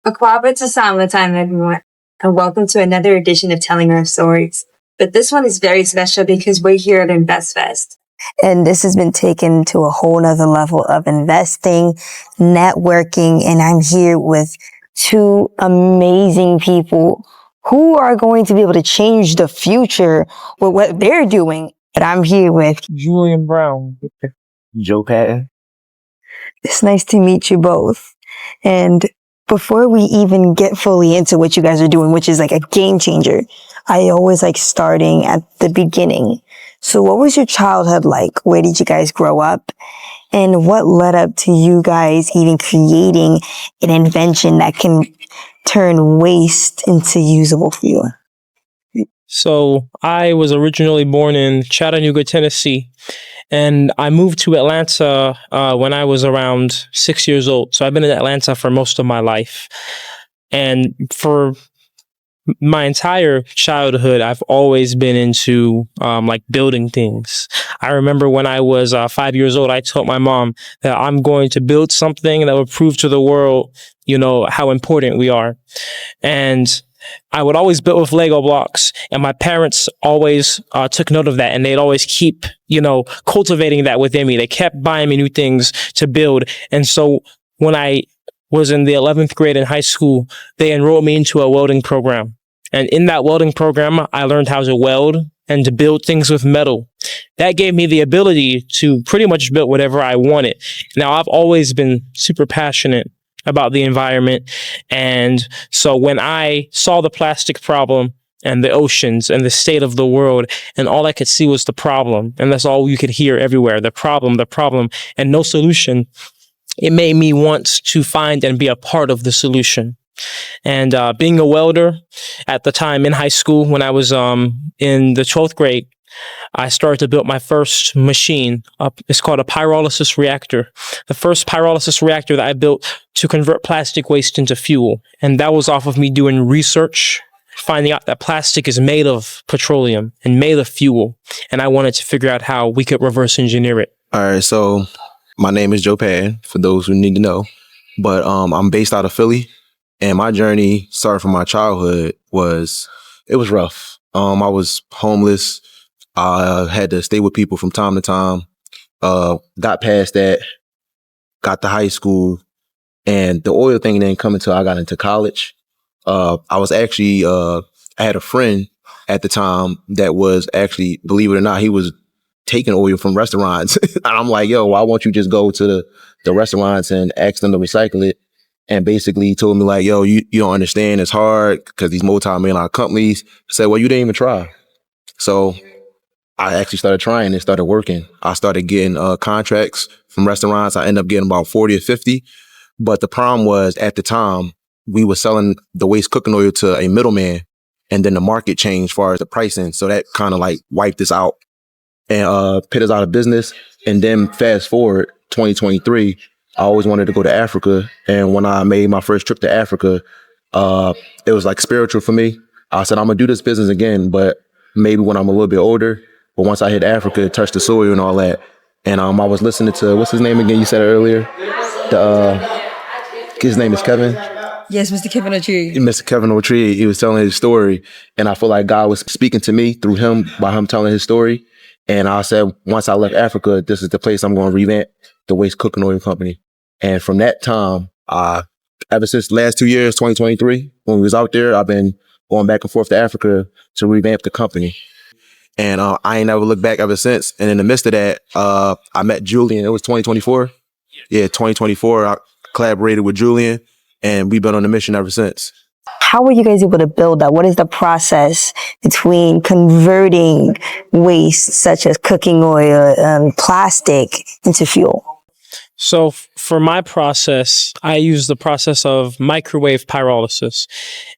Akwaaba to SamaTime, everyone, and welcome to another edition of Telling Our Stories. But this one is very special because we're here at InvestFest. And this has been taken to a whole nother level of investing, networking, and I'm here with two amazing people who are going to be able to change the future with what they're doing. And I'm here with Julian Brown. Joe Patton. It's nice to meet you both. And before we even get fully into what you guys are doing, which is like a game changer, I always like starting at the beginning. So what was your childhood like? Where did you guys grow up? And what led up to you guys even creating an invention that can turn waste into usable fuel? So I was originally born in Chattanooga, Tennessee, and I moved to Atlanta when I was around 6 years old. So I've been in Atlanta for most of my life. And for my entire childhood, I've always been into like building things. I remember when I was 5 years old, I told my mom that I'm going to build something that would prove to the world, how important we are. And I would always build with Lego blocks, and my parents always took note of that, and they'd always keep, cultivating that within me. They kept buying me new things to build. And so when I was in the 11th grade in high school, they enrolled me into a welding program. And in that welding program, I learned how to weld and to build things with metal. That gave me the ability to pretty much build whatever I wanted. Now, I've always been super passionate about the environment. And so when I saw the plastic problem and the oceans and the state of the world, and all I could see was the problem, and that's all you could hear everywhere, the problem, and no solution, it made me want to find and be a part of the solution. And being a welder at the time in high school, when I was in the 12th grade, I started to build my first machine. It's called a pyrolysis reactor. The first pyrolysis reactor that I built to convert plastic waste into fuel. And that was off of me doing research, finding out that plastic is made of petroleum and made of fuel. And I wanted to figure out how we could reverse engineer it. All right, so my name is Joe Patton, for those who need to know. But I'm based out of Philly. And my journey started from my childhood it was rough. I was homeless. I had to stay with people from time to time. Got past that, got to high school, and the oil thing didn't come until I got into college. I was actually, I had a friend at the time that was actually, believe it or not, he was taking oil from restaurants. And I'm like, yo, why won't you just go to the restaurants and ask them to recycle it? And basically he told me like, yo, you don't understand, it's hard because these multi-million-dollar companies. I said, well, you didn't even try. So I actually started trying and started working. I started getting contracts from restaurants. I ended up getting about 40 or 50. But the problem was at the time, we were selling the waste cooking oil to a middleman, and then the market changed as far as the pricing. So that kind of like wiped us out and put us out of business. And then fast forward 2023, I always wanted to go to Africa. And when I made my first trip to Africa, it was like spiritual for me. I said, I'm going to do this business again, but maybe when I'm a little bit older. But once I hit Africa, touched the soil and all that. And I was listening to, what's his name again? You said it earlier. His name is Kevin. Yes, Mr. Kevin O'Tree. Mr. Kevin O'Tree. He was telling his story. And I feel like God was speaking to me through him by him telling his story. And I said, once I left Africa, this is the place I'm going to revamp the waste cooking oil company. And from that time, ever since the last 2 years, 2023, when we was out there, I've been going back and forth to Africa to revamp the company. And I ain't never looked back ever since. And in the midst of that, I met Julian. It was 2024. Yeah, 2024. I collaborated with Julian, and we've been on a mission ever since. How were you guys able to build that? What is the process between converting waste such as cooking oil and plastic into fuel? So for my process, I use the process of microwave pyrolysis.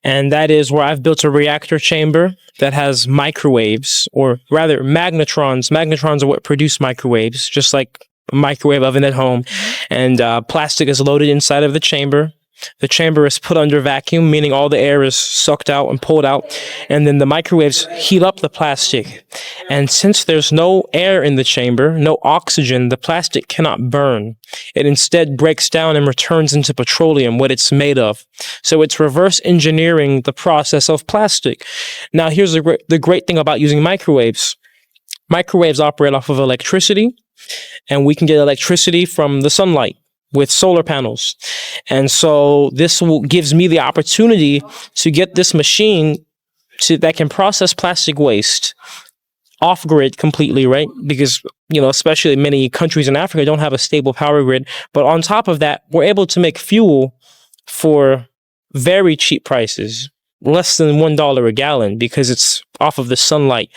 And that is where I've built a reactor chamber that has microwaves, or rather magnetrons. Magnetrons are what produce microwaves, just like a microwave oven at home. And plastic is loaded inside of the chamber. The chamber is put under vacuum, meaning all the air is sucked out and pulled out. And then the microwaves heat up the plastic. And since there's no air in the chamber, no oxygen, the plastic cannot burn. It instead breaks down and returns into petroleum, what it's made of. So it's reverse engineering the process of plastic. Now, here's the great thing about using microwaves. Microwaves operate off of electricity, and we can get electricity from the sunlight with solar panels. And so this gives me the opportunity to get this machine that can process plastic waste off grid completely, right? Because, especially many countries in Africa don't have a stable power grid. But on top of that, we're able to make fuel for very cheap prices, less than $1 a gallon, because it's off of the sunlight.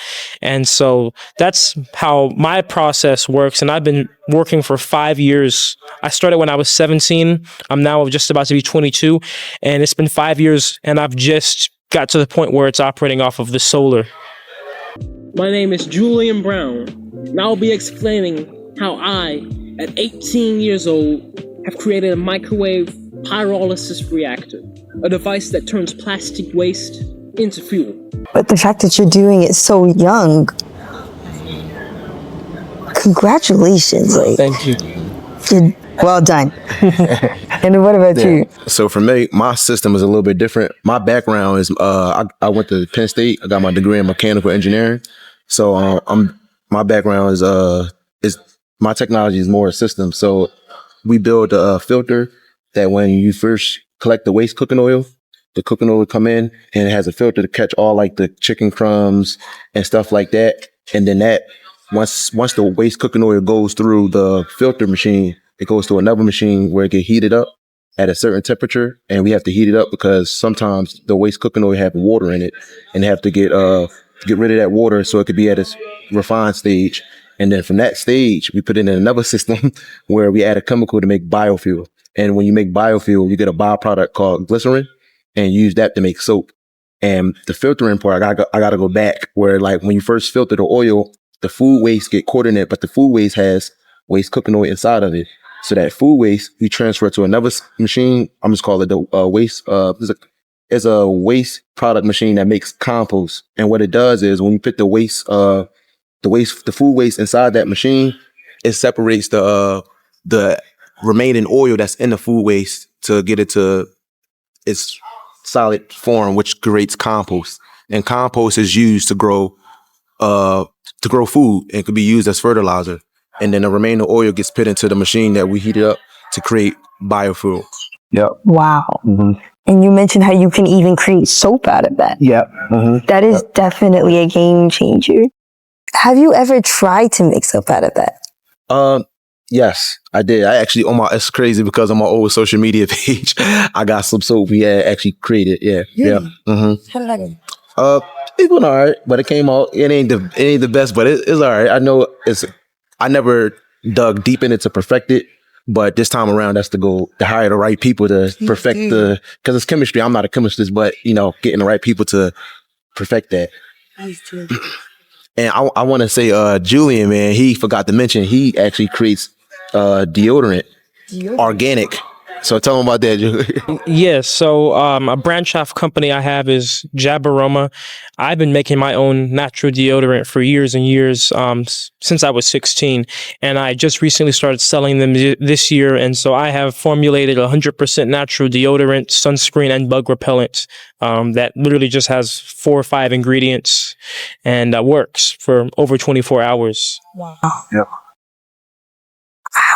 And so that's how my process works. And I've been working for 5 years. I started when I was 17. I'm now just about to be 22. And it's been 5 years, and I've just got to the point where it's operating off of the solar. My name is Julian Brown, and I'll be explaining how I, at 18 years old, have created a microwave pyrolysis reactor, a device that turns plastic waste into fuel. But the fact that you're doing it so young, congratulations. Thank you. You're well done. And what about you? So for me, my system is a little bit different. My background is I went to Penn State. I got my degree in mechanical engineering. So my background is my technology is more a system. So we build a filter that when you first collect the waste cooking oil, the cooking oil will come in and it has a filter to catch all like the chicken crumbs and stuff like that. And then that once the waste cooking oil goes through the filter machine, it goes to another machine where it get heated up at a certain temperature. And we have to heat it up because sometimes the waste cooking oil have water in it, and they have to get rid of that water so it could be at its refined stage. And then from that stage, we put it in another system where we add a chemical to make biofuel. And when you make biofuel, you get a byproduct called glycerin, and use that to make soap. And the filtering part, I gotta go back where like when you first filter the oil, the food waste get caught in it, but the food waste has waste cooking oil inside of it. So that food waste, we transfer to another machine. I'm just calling it the waste. It's a waste product machine that makes compost. And what it does is when you put the food waste inside that machine, it separates the remaining oil that's in the food waste to get it to its solid form, which creates compost. And compost is used to grow food and could be used as fertilizer. And then the remaining oil gets put into the machine that we heated up to create biofuel. Yep. Wow. Mm-hmm. And you mentioned how you can even create soap out of that. Yep. Mm-hmm. That is definitely a game changer. Have you ever tried to make soap out of that? Yes, I did. I actually it's crazy because on my old social media page, I got some soap we had actually created. Yeah. Really? Yeah. Mm-hmm. How did that go? It went all right, but it came out. It ain't the best, but it's all right. I know I never dug deep in it to perfect it, but this time around, that's the goal: to hire the right people to perfect because it's chemistry. I'm not a chemist, but getting the right people to perfect that. And I want to say, Julian, man, he forgot to mention he actually creates deodorant, organic. So tell him about that, Julian. Yes. So a branch off company I have is Jabaroma. I've been making my own natural deodorant for years and years, since I was 16. And I just recently started selling them this year. And so I have formulated 100% natural deodorant, sunscreen, and bug repellent that literally just has 4 or 5 ingredients and works for over 24 hours. Wow. Yep.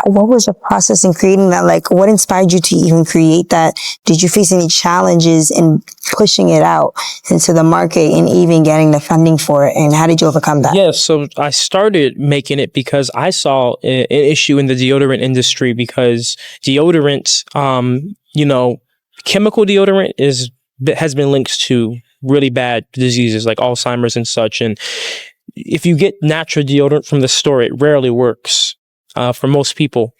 What was the process in creating that? Like, what inspired you to even create that? Did you face any challenges in pushing it out into the market and even getting the funding for it? And how did you overcome that? Yeah, so I started making it because I saw an issue in the deodorant industry because deodorant, chemical deodorant has been linked to really bad diseases like Alzheimer's and such. And if you get natural deodorant from the store, it rarely works. For most people.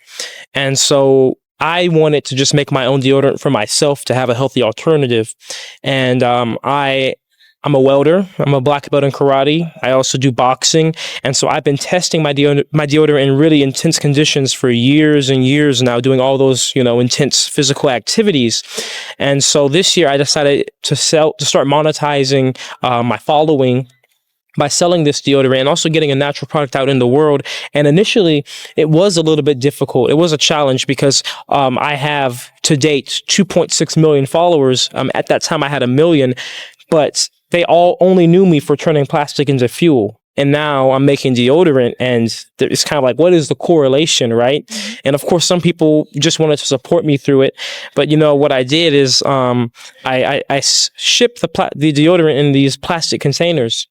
And so I wanted to just make my own deodorant for myself to have a healthy alternative. And I I'm a welder. I'm a black belt in karate. I also do boxing. And so I've been testing my deodorant in really intense conditions for years and years now, doing all those, intense physical activities. And so this year I decided to start monetizing my following by selling this deodorant and also getting a natural product out in the world. And initially, it was a little bit difficult. It was a challenge because I have to date 2.6 million followers. At that time, I had 1 million, but they all only knew me for turning plastic into fuel. And now I'm making deodorant, and it's kind of like, what is the correlation, right? And of course, some people just wanted to support me through it. But what I did is I shipped the deodorant in these plastic containers.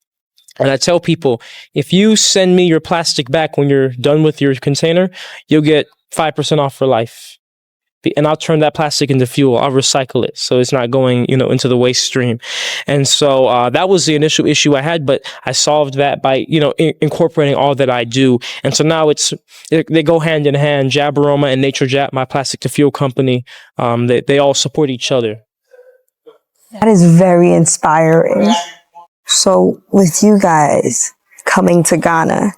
And I tell people, if you send me your plastic back when you're done with your container, you'll get 5% off for life. And I'll turn that plastic into fuel. I'll recycle it, so it's not going, into the waste stream. And so that was the initial issue I had, but I solved that by, incorporating all that I do. And so now they go hand in hand. Jab Aroma and Nature Jab, my plastic to fuel company, they all support each other. That is very inspiring. So with you guys coming to Ghana,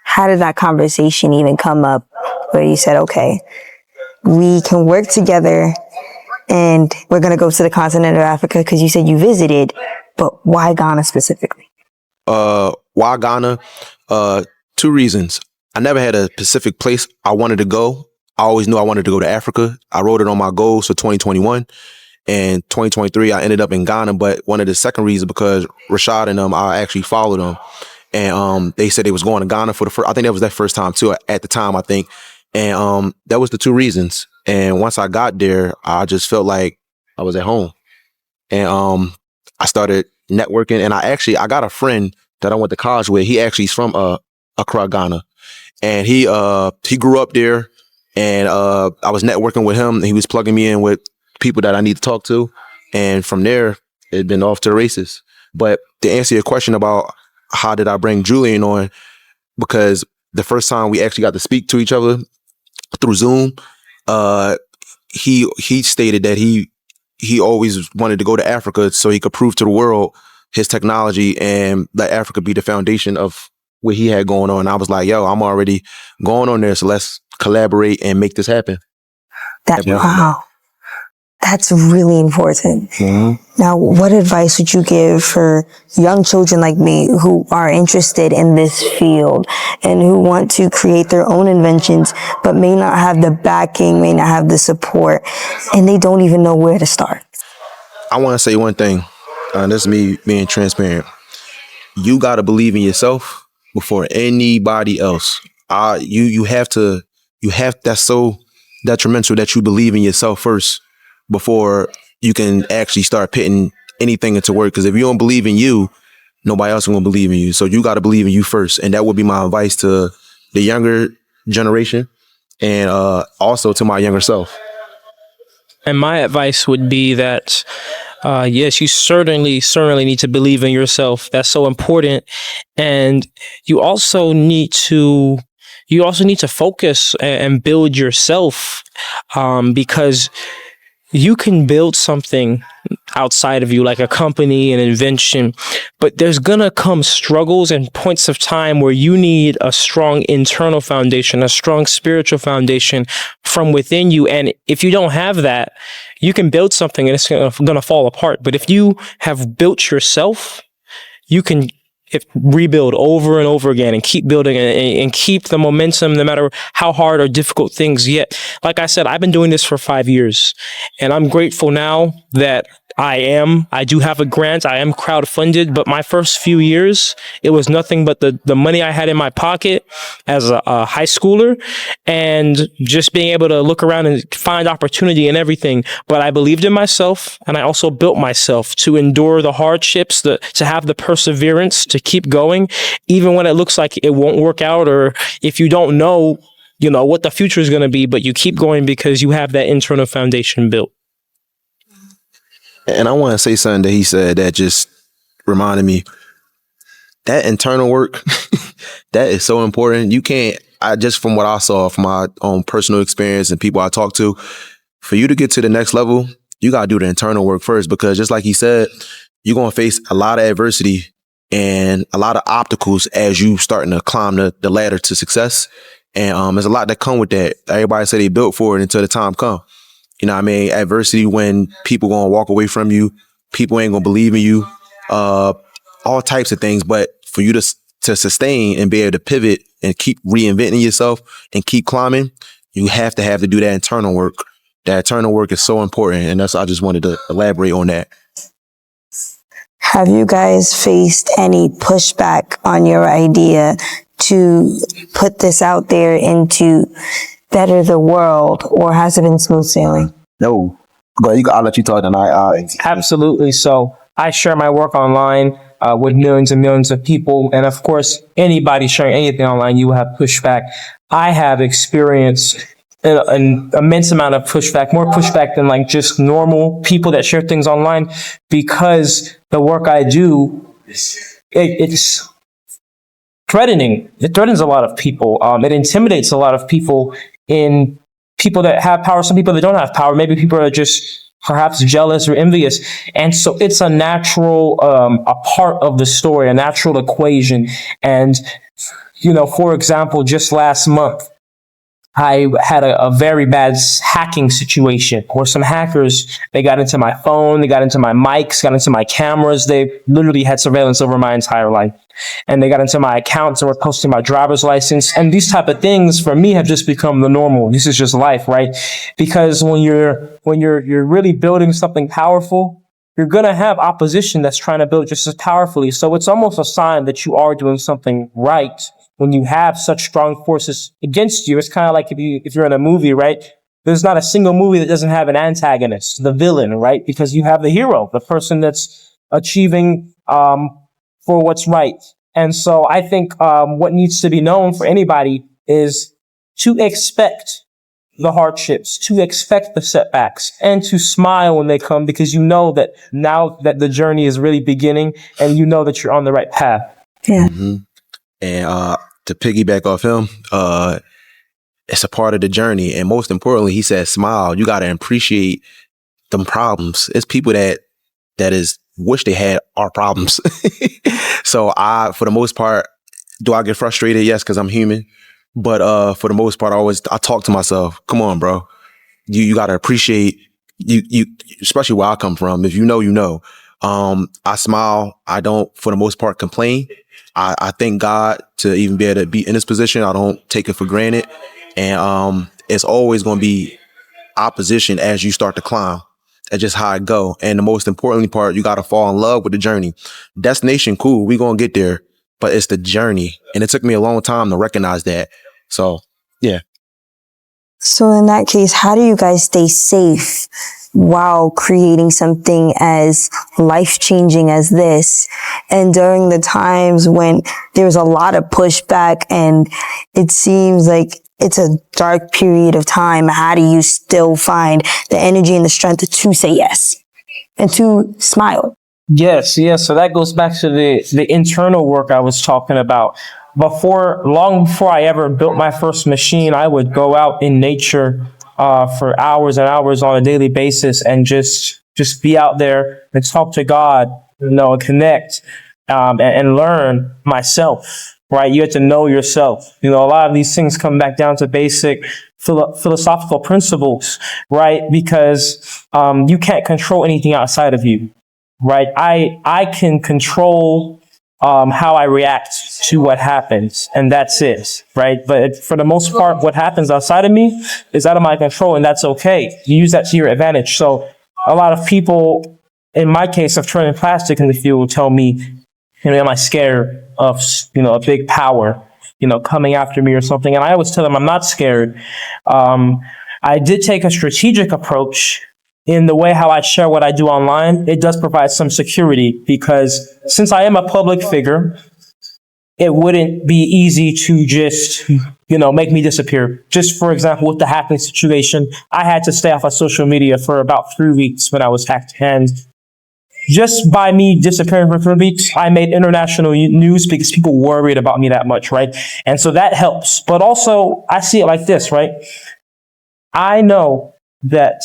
how did that conversation even come up where you said, okay, we can work together and we're going to go to the continent of Africa, because you said you visited, but why Ghana specifically? Why Ghana? 2 reasons. I never had a specific place I wanted to go. I always knew I wanted to go to Africa. I wrote it on my goals for 2021. And 2023, I ended up in Ghana. But one of the second reasons, because Rashad and I actually followed them. And they said they was going to Ghana for the first, I think that was their first time too, at the time, I think. And that was the 2 reasons. And once I got there, I just felt like I was at home. And I started networking. And I got a friend that I went to college with. He actually is from Accra, Ghana. And he grew up there. And I was networking with him. And he was plugging me in with people that I need to talk to. And from there, it'd been off to the races. But to answer your question about how did I bring Julian on, because the first time we actually got to speak to each other through Zoom, he stated that he always wanted to go to Africa so he could prove to the world his technology and let Africa be the foundation of what he had going on. I was like, yo, I'm already going on there, so let's collaborate and make this happen. Wow. That's really important. Mm-hmm. Now, what advice would you give for young children like me who are interested in this field and who want to create their own inventions, but may not have the backing, may not have the support, and they don't even know where to start? I want to say one thing. This is me being transparent. You got to believe in yourself before anybody else. That's so detrimental that you believe in yourself first before you can actually start putting anything into work. Because if you don't believe in you, nobody else is going to believe in you. So you got to believe in you first. And that would be my advice to the younger generation and also to my younger self. And my advice would be that, yes, you certainly need to believe in yourself. That's so important. And you also need to focus and build yourself, because you can build something outside of you, like a company, an invention, but there's gonna come struggles and points of time where you need a strong internal foundation, a strong spiritual foundation from within you. And if you don't have that, you can build something and it's gonna fall apart. But if you have built yourself, you can rebuild over and over again and keep building and keep the momentum no matter how hard or difficult things get. Like I said, I've been doing this for 5 years, and I'm grateful now that I do have a grant. I am crowdfunded, but my first few years, it was nothing but the money I had in my pocket as a high schooler and just being able to look around and find opportunity in everything. But I believed in myself, and I also built myself to endure the hardships, to have the perseverance to keep going, even when it looks like it won't work out, or if you don't know, what the future is going to be, but you keep going because you have that internal foundation built. And I want to say something that he said that just reminded me. That internal work, that is so important. You can't, just from what I saw from my own personal experience and people I talked to, for you to get to the next level, you got to do the internal work first, because just like he said, you're going to face a lot of adversity and a lot of obstacles as you starting to climb the ladder to success. And there's a lot that come with that. Everybody say they built for it until the time come. You know what I mean? Adversity, when people going to walk away from you, people ain't going to believe in you, all types of things. But for you to sustain and be able to pivot and keep reinventing yourself and keep climbing, you have to do that internal work. That internal work is so important. And I just wanted to elaborate on that. Have you guys faced any pushback on your idea to put this out there and to better the world, or has it been smooth sailing? No. I'll let you talk tonight. Absolutely. So I share my work online with millions and millions of people. And of course, anybody sharing anything online, you will have pushback. I have experienced an immense amount of pushback, more pushback than like just normal people that share things online, because the work I do, it's threatening. It threatens a lot of people. It intimidates a lot of people, in people that have power, some people that don't have power. Maybe people are just perhaps jealous or envious. And so it's a natural, a part of the story, a natural equation. And, you know, for example, just last month, I had a very bad hacking situation where some hackers, they got into my phone, they got into my mics, got into my cameras. They literally had surveillance over my entire life. And they got into my accounts and were posting my driver's license. And these type of things for me have just become the normal. This is just life, right? Because when you're really building something powerful, you're going to have opposition that's trying to build just as powerfully. So it's almost a sign that you are doing something right when you have such strong forces against you. It's kind of like if you're in a movie, right? There's not a single movie that doesn't have an antagonist, the villain, right? Because you have the hero, the person that's achieving for what's right. And so I think what needs to be known for anybody is to expect the hardships, to expect the setbacks, and to smile when they come, because you know that now that the journey is really beginning and you know that you're on the right path. Yeah. Mm-hmm. And to piggyback off him, it's a part of the journey. And most importantly, he said, smile. You got to appreciate them problems. It's people that is wish they had our problems. So for the most part, do I get frustrated? Yes, because I'm human. But for the most part, I talk to myself. Come on, bro. You got to appreciate you, especially where I come from. If you know, you know. I smile. I don't, for the most part, complain. I thank God to even be able to be in this position. I don't take it for granted. And it's always going to be opposition as you start to climb. That's just how it go. And the most importantly part, you got to fall in love with the journey. Destination, cool. We going to get there, but it's the journey. And it took me a long time to recognize that. So, yeah. So in that case, how do you guys stay safe while creating something as life-changing as this? And during the times when there's a lot of pushback and it seems like it's a dark period of time, how do you still find the energy and the strength to say yes and to smile? Yes. So that goes back to the internal work I was talking about. Long before I ever built my first machine, I would go out in nature for hours and hours on a daily basis and just be out there and talk to God, and connect and learn myself. Right? You have to know yourself. A lot of these things come back down to basic philosophical principles, right? Because you can't control anything outside of you, right? I can control how I react to what happens, and that's it, right? But for the most part, what happens outside of me is out of my control, and that's okay. You use that to your advantage. So a lot of people, in my case of turning plastic in the field, tell me, am I scared of, a big power, coming after me or something? And I always tell them I'm not scared. I did take a strategic approach in the way how I share what I do online. It does provide some security, because since I am a public figure, it wouldn't be easy to just, make me disappear. Just for example, with the hacking situation, I had to stay off of social media for about 3 weeks when I was hacked. And just by me disappearing for 3 weeks, I made international news because people worried about me that much, right? And so that helps. But also, I see it like this, right? I know that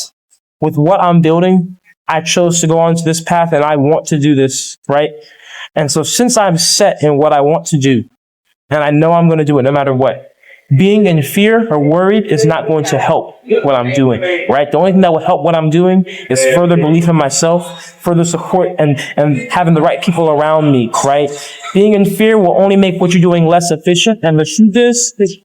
with what I'm building, I chose to go onto this path and I want to do this, right? And so since I'm set in what I want to do, and I know I'm going to do it no matter what, being in fear or worried is not going to help what I'm doing, right? The only thing that will help what I'm doing is further belief in myself, further support, and having the right people around me, right? Being in fear will only make what you're doing less efficient. And the truth is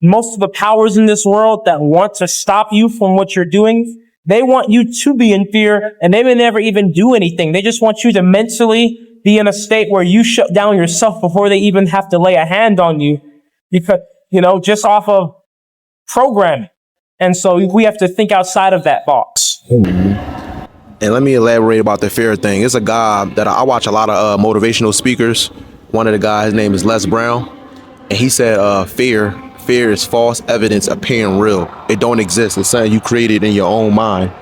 most of the powers in this world that want to stop you from what you're doing, they want you to be in fear, and they may never even do anything. They just want you to mentally be in a state where you shut down yourself before they even have to lay a hand on you, because, just off of programming. And so we have to think outside of that box. And let me elaborate about the fear thing. It's a guy that I watch a lot of motivational speakers. One of the guys, his name is Les Brown. And he said, fear is false evidence appearing real. It don't exist. It's something you created in your own mind.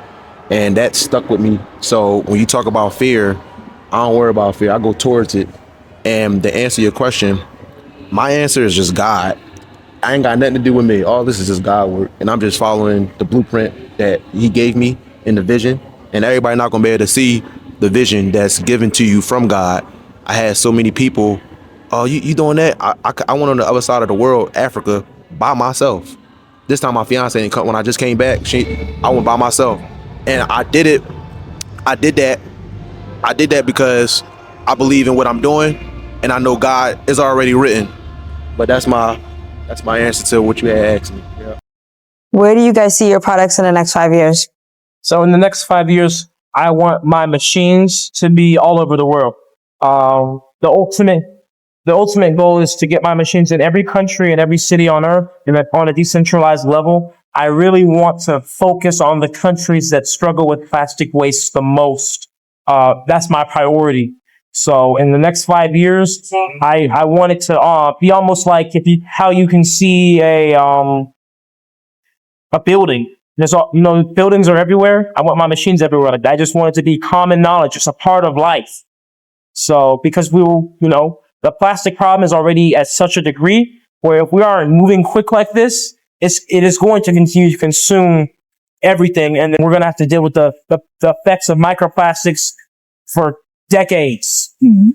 And that stuck with me. So when you talk about fear, I don't worry about fear. I go towards it. And to answer your question, my answer is just God. I ain't got nothing to do with me. All this is just God work. And I'm just following the blueprint that he gave me in the vision. And everybody not gonna be able to see the vision that's given to you from God. I had so many people, oh, you doing that? I went on the other side of the world, Africa, by myself. This time my fiance didn't come. When I just came back, I went by myself. And I did that because I believe in what I'm doing, and I know God is already written. But that's my answer to what you had asked me. Yeah. Where do you guys see your products in the next 5 years? So in the next 5 years, I want my machines to be all over the world. The ultimate goal is to get my machines in every country and every city on earth, and on a decentralized level. I really want to focus on the countries that struggle with plastic waste the most. That's my priority. So in the next 5 years, I want it to be almost like how you can see a building. There's buildings are everywhere. I want my machines everywhere. I just want it to be common knowledge. It's a part of life. So because the plastic problem is already at such a degree where if we aren't moving quick like this, it is going to continue to consume everything, and then we're going to have to deal with the effects of microplastics for decades. Mm-hmm.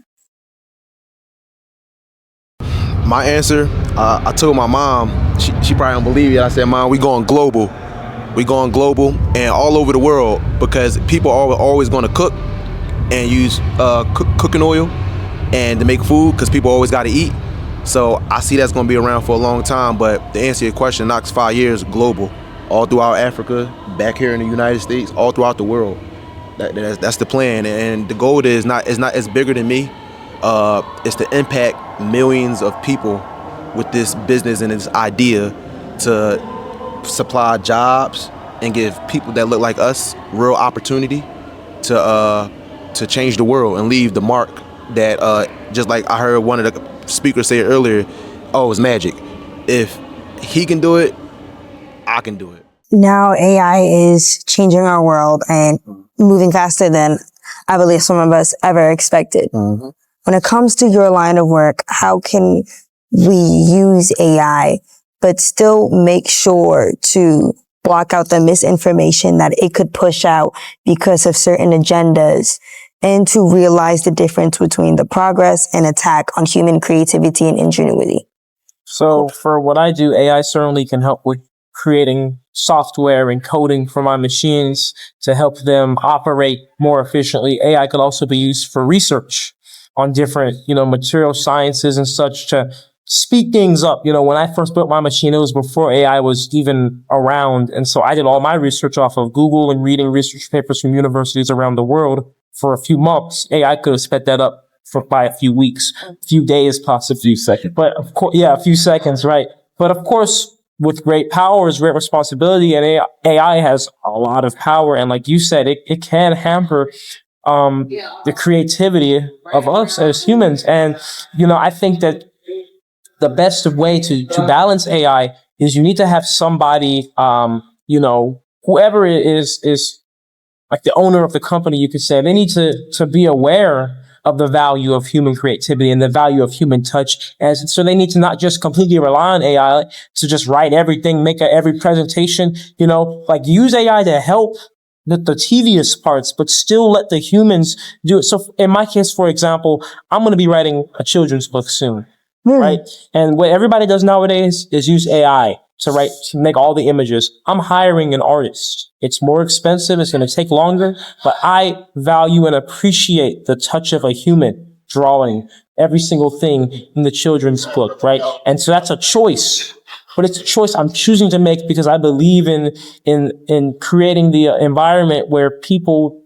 My answer, I told my mom, she probably don't believe it. I said, Mom, we going global. We going global and all over the world, because people are always going to cook and use cooking oil and to make food, because people always got to eat. So I see that's going to be around for a long time. But to answer your question, next 5 years, global, all throughout Africa, back here in the United States, all throughout the world. That's the plan, and the goal is it's bigger than me. It's to impact millions of people with this business and this idea to supply jobs and give people that look like us real opportunity to change the world and leave the mark that just like I heard one of the speakers say earlier, oh, it's magic. If he can do it, I can do it. Now AI is changing our world and moving faster than I believe some of us ever expected. Mm-hmm. When it comes to your line of work, how can we use AI but still make sure to block out the misinformation that it could push out because of certain agendas, and to realize the difference between the progress and attack on human creativity and ingenuity? So for what I do, AI certainly can help with creating software and coding for my machines to help them operate more efficiently. AI could also be used for research on different, material sciences and such, to speed things up. When I first built my machine, it was before AI was even around. And so I did all my research off of Google and reading research papers from universities around the world for a few months. AI could have sped that up by a few weeks, a few days, possibly a few seconds. But of course, a few seconds, right? But of course, with great power is great responsibility, and AI has a lot of power. And like you said, it can hamper the creativity of us as humans. And, I think that the best way to balance AI is you need to have somebody, whoever it is like the owner of the company, you could say, they need to be aware of the value of human creativity and the value of human touch. And so they need to not just completely rely on AI to just write everything, make every presentation, use AI to help, the tedious parts, but still let the humans do it. So in my case, for example, I'm going to be writing a children's book soon, right? And what everybody does nowadays is use AI to make all the images. I'm hiring an artist. It's more expensive. It's going to take longer, but I value and appreciate the touch of a human drawing every single thing in the children's book, right? And so that's a choice. But it's a choice I'm choosing to make because I believe in creating the environment where people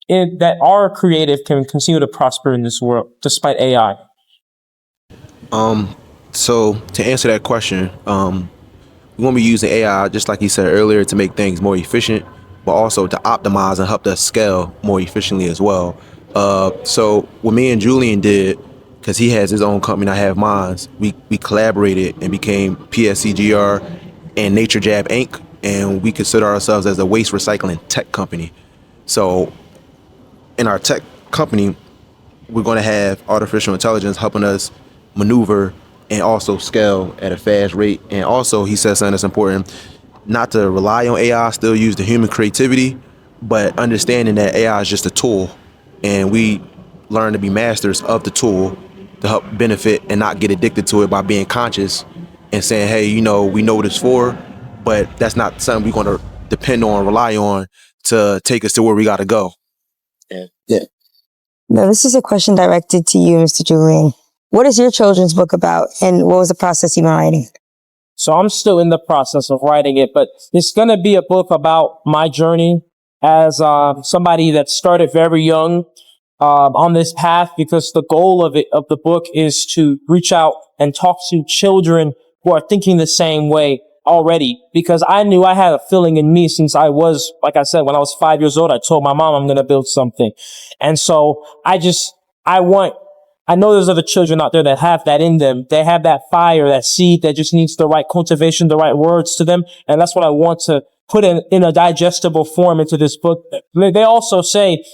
that are creative can continue to prosper in this world despite AI. So to answer that question, we want to be using AI, just like you said earlier, to make things more efficient, but also to optimize and help us scale more efficiently as well. So what me and Julian did, because he has his own company and I have mine, we collaborated and became PSCGR and Nature Jab Inc. And we consider ourselves as a waste recycling tech company. So in our tech company, we're going to have artificial intelligence helping us maneuver and also scale at a fast rate. And also, he says something that's important, not to rely on AI, still use the human creativity, but understanding that AI is just a tool. And we learn to be masters of the tool to help benefit and not get addicted to it by being conscious and saying, hey, we know what it's for, but that's not something we're going to depend on, rely on to take us to where we got to go. Yeah. Now, this is a question directed to you, Mr. Julian. What is your children's book about, and what was the process you've been writing? So I'm still in the process of writing it, but it's going to be a book about my journey as somebody that started very young on this path, because the goal of the book is to reach out and talk to children who are thinking the same way already, because I knew I had a feeling in me since I was, like I said, when I was 5 years old, I told my mom I'm going to build something. And so I know there's other children out there that have that in them. They have that fire, that seed that just needs the right cultivation, the right words to them. And that's what I want to put in a digestible form into this book. They also say,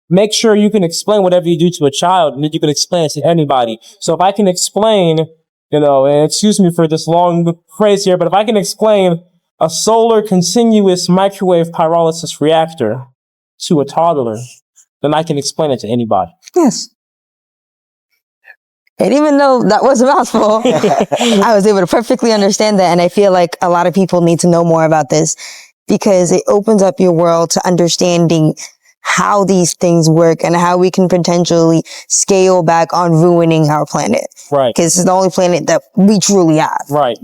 make sure you can explain whatever you do to a child, and that you can explain it to anybody. So if I can explain, and excuse me for this long phrase here, but if I can explain a solar continuous microwave pyrolysis reactor to a toddler, then I can explain it to anybody. Yes. And even though that was a mouthful, I was able to perfectly understand that. And I feel like a lot of people need to know more about this because it opens up your world to understanding how these things work and how we can potentially scale back on ruining our planet. Right. Because it's the only planet that we truly have. Right.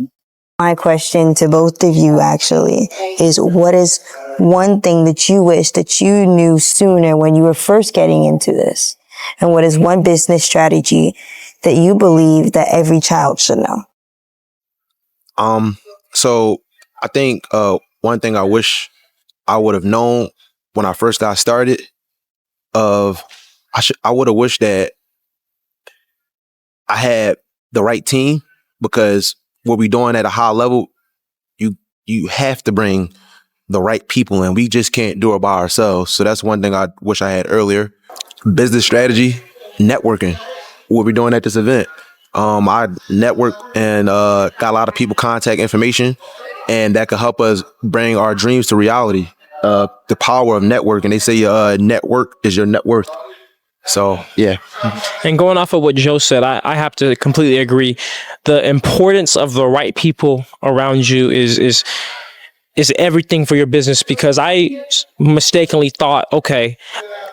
My question to both of you actually is, what is one thing that you wish that you knew sooner when you were first getting into this? And what is one business strategy that you believe that every child should know? So I think one thing I wish I would have known when I first got started, I would have wished that I had the right team, because what we're doing at a high level, you have to bring the right people in. We just can't do it by ourselves. So that's one thing I wish I had earlier. Business strategy, networking. What we're doing at this event. I network and got a lot of people contact information, and that could help us bring our dreams to reality. The power of networking. They say network is your net worth. So, yeah. And going off of what Joe said, I have to completely agree. The importance of the right people around you is everything for your business, because I mistakenly thought, okay,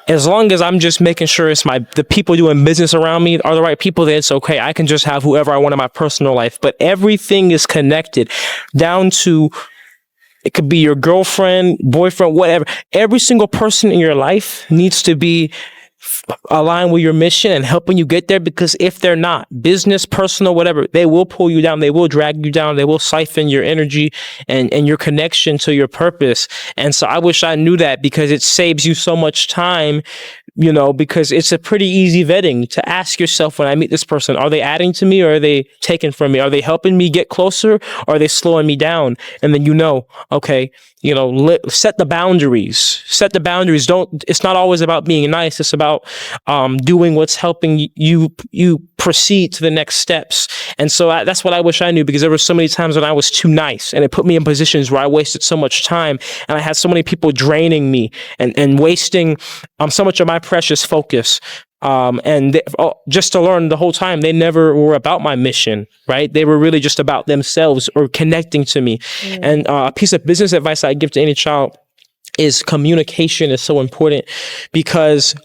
as long as I'm just making sure the people doing business around me are the right people, then it's okay. I can just have whoever I want in my personal life. But everything is connected down to, it could be your girlfriend, boyfriend, whatever. Every single person in your life needs to be aligned with your mission and helping you get there, because if they're not, business, personal, whatever, they will pull you down, they will drag you down, they will siphon your energy and your connection to your purpose. And so I wish I knew that, because it saves you so much time, because it's a pretty easy vetting to ask yourself, when I meet this person, are they adding to me or are they taking from me? Are they helping me get closer or are they slowing me down? And then okay, set the boundaries. It's not always about being nice. It's about doing what's helping you proceed to the next steps. And so that's what I wish I knew, because there were so many times when I was too nice, and it put me in positions where I wasted so much time, and I had so many people draining me and wasting so much of my precious focus. Just to learn the whole time, they never were about my mission, right? They were really just about themselves or connecting to me. And a piece of business advice I give to any child is communication is so important, because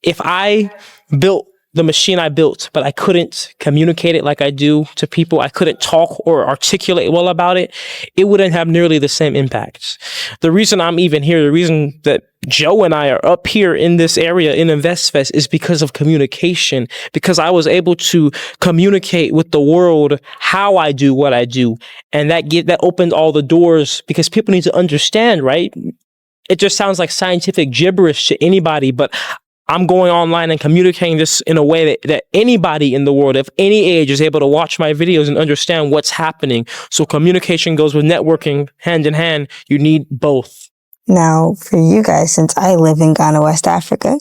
if I built the machine I built, but I couldn't communicate it like I do to people, I couldn't talk or articulate well about it, it wouldn't have nearly the same impact. The reason I'm even here, the reason that Joe and I are up here in this area in InvestFest is because of communication, because I was able to communicate with the world how I do what I do. And that opened all the doors, because people need to understand, right? It just sounds like scientific gibberish to anybody, but I'm going online and communicating this in a way that anybody in the world of any age is able to watch my videos and understand what's happening. So communication goes with networking hand in hand. You need both. Now, for you guys, since I live in Ghana, West Africa,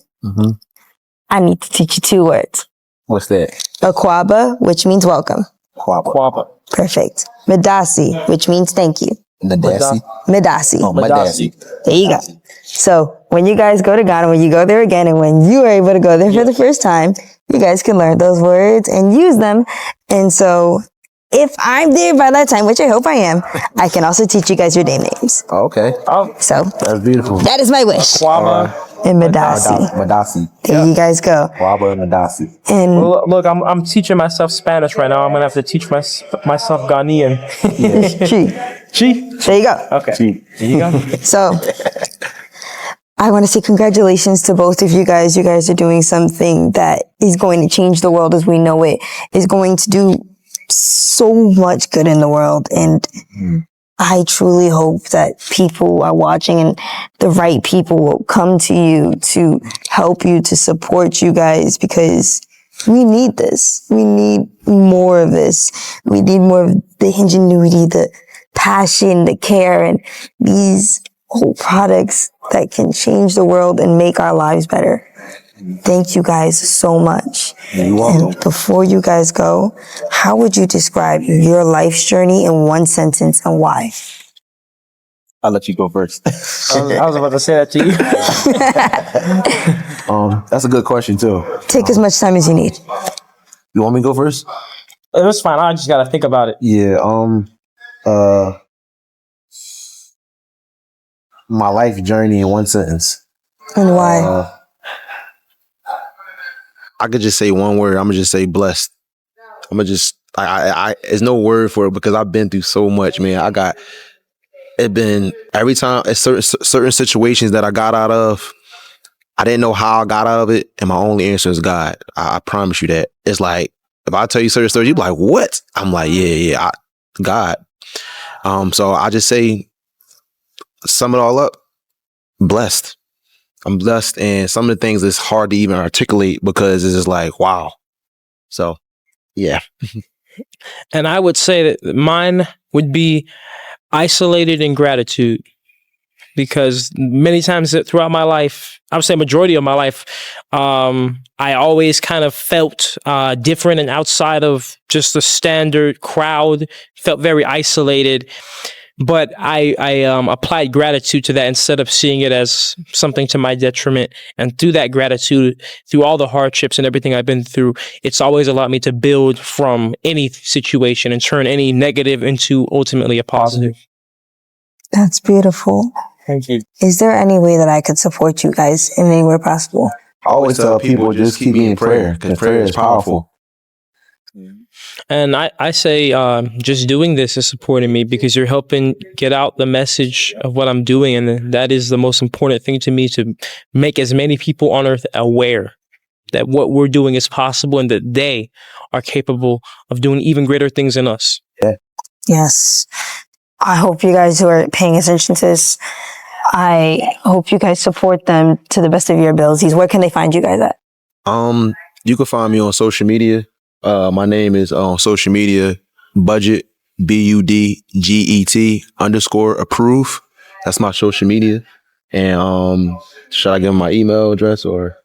I need to teach you 2 words. What's that? Akwaaba, which means welcome. Akwaaba. Perfect. Medasi, which means thank you. Medasi. Medasi. Oh, Medasi. There you go. So when you guys go to Ghana, when you go there again, and when you are able to go there for the first time, you guys can learn those words and use them. And so if I'm there by that time, which I hope I am, I can also teach you guys your name names. Okay. So That's beautiful. that is my wish. Akwaaba And Medasi. Medasi. There you guys go. Akwaaba and Medasi. And Well, look, I'm teaching myself Spanish right now. I'm gonna have to teach myself Ghanaian. Chi. There you go. Okay. There you go. So I want to say congratulations to both of you guys. You guys are doing something that is going to change the world as we know it, is going to do so much good in the world. And I truly hope that people are watching and the right people will come to you to help you, to support you guys, because we need this. We need more of this. We need more of the ingenuity, the passion, the care, and these whole products that can change the world and make our lives better. Thank you guys so much. You're welcome. And before you guys go, how would you describe your life's journey in 1 sentence and why? I'll let you go first. I was about to say that to you. That's a good question too. Take as much time as you need. You want me to go first? It was fine. I just gotta think about it. Yeah. My life journey in 1 sentence. And why? I could just say one word. I'm gonna just say blessed. I'm gonna just I there's no word for it, because I've been through so much, man. Every time it's certain situations that I got out of, I didn't know how I got out of it, and my only answer is God. I promise you that. It's like, if I tell you certain stories, you be like, what? I'm like, God. So I just say, sum it all up, blessed. I'm blessed, and some of the things is hard to even articulate, because it's just like, wow. So, yeah. And I would say that mine would be isolated in gratitude, because many times throughout my life, I would say majority of my life, I always kind of felt different and outside of just the standard crowd, felt very isolated. But I applied gratitude to that instead of seeing it as something to my detriment. And through that gratitude, through all the hardships and everything I've been through, it's always allowed me to build from any situation and turn any negative into ultimately a positive. That's beautiful. Thank you. Is there any way that I could support you guys in any way possible? I always tell people, just keep me in prayer, because prayer is powerful. And I say just doing this is supporting me, because you're helping get out the message of what I'm doing. And that is the most important thing to me, to make as many people on earth aware that what we're doing is possible and that they are capable of doing even greater things than us. Yeah. Yes. I hope you guys who are paying attention to this, I hope you guys support them to the best of your abilities. Where can they find you guys at? You can find me on social media. My name is on social media, Budget, BUDGET_approve. That's my social media. And should I give them my email address or?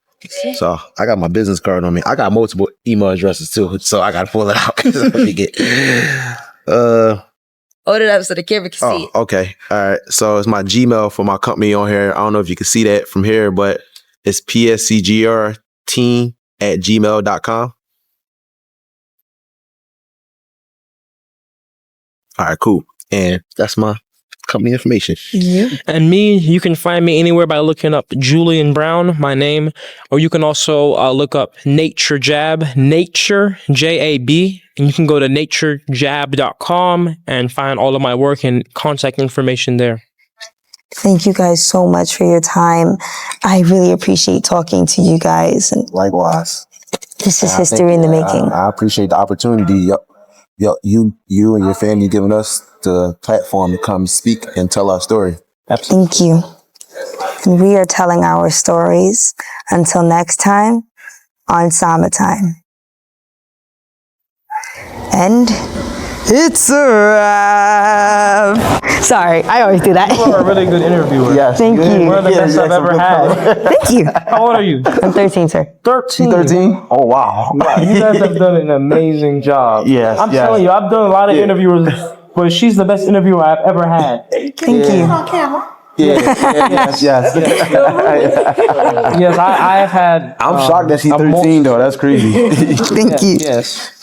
So I got my business card on me. I got multiple email addresses too, so I gotta pull it out. Hold it up so the camera can see it. Okay. All right. So it's my Gmail for my company on here. I don't know if you can see that from here, but it's pscgrteam@gmail.com. All right, cool. And that's my company information. And me, you can find me anywhere by looking up Julian Brown, my name, or you can also look up Nature Jab, Nature, J-A-B, and you can go to naturejab.com and find all of my work and contact information there. Thank you guys so much for your time. I really appreciate talking to you guys. And Likewise. this is history in the making. I appreciate the opportunity. You and your family giving us the platform to come speak and tell our story. Thank you. And we are telling our stories. Until next time on SamaTime. And it's a wrap. Sorry, I always do that. You are a really good interviewer. Yes. Thank you. One of the best I've ever had. Thank you. How old are you? I'm 13, sir. 13. 13? Oh, wow. Wow, you guys have done an amazing job. Yes, I'm yes. telling you, I've done a lot of interviewers, but she's the best interviewer I've ever had. Thank you. Yes. Yes, I have had. I'm shocked that she's 13, though. That's crazy. Thank you. Yes.